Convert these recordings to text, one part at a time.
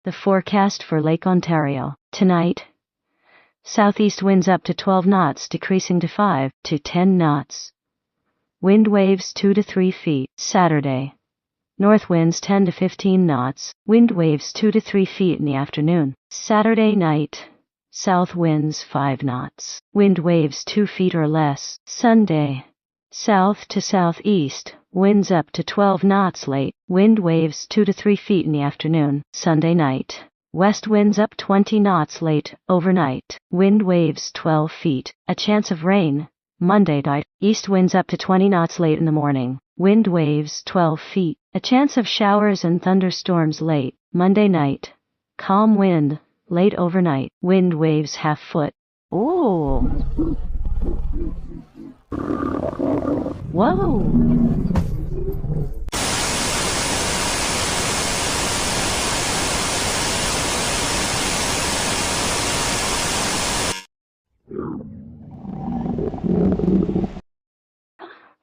The forecast for Lake Ontario. Tonight, southeast winds up to 12 knots decreasing to 5 to 10 knots. Wind waves 2 to 3 feet. Saturday, north winds 10 to 15 knots, wind waves 2 to 3 feet in the afternoon. Saturday night, south winds 5 knots, wind waves 2 feet or less. Sunday, south to southeast, winds up to 12 knots late, wind waves 2 to 3 feet in the afternoon. Sunday night, west winds up 20 knots late, overnight, wind waves 12 feet, a chance of rain. Monday night, east winds up to 20 knots late in the morning, wind waves 12 feet, a chance of showers and thunderstorms late. Monday night, calm wind, late overnight, wind waves half foot. Ooh. Whoa.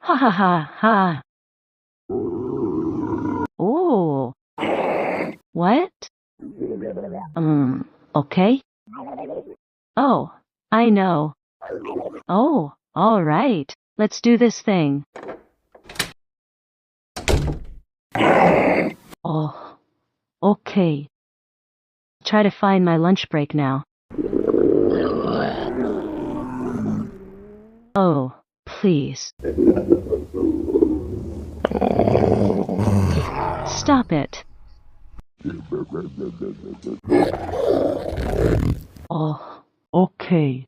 Ha ha ha ha. Ooh. What? Okay. Oh, I know. Oh, all right. Let's do this thing. Oh, okay. Try to find my lunch break now. Oh, please. Stop it. Oh, okay.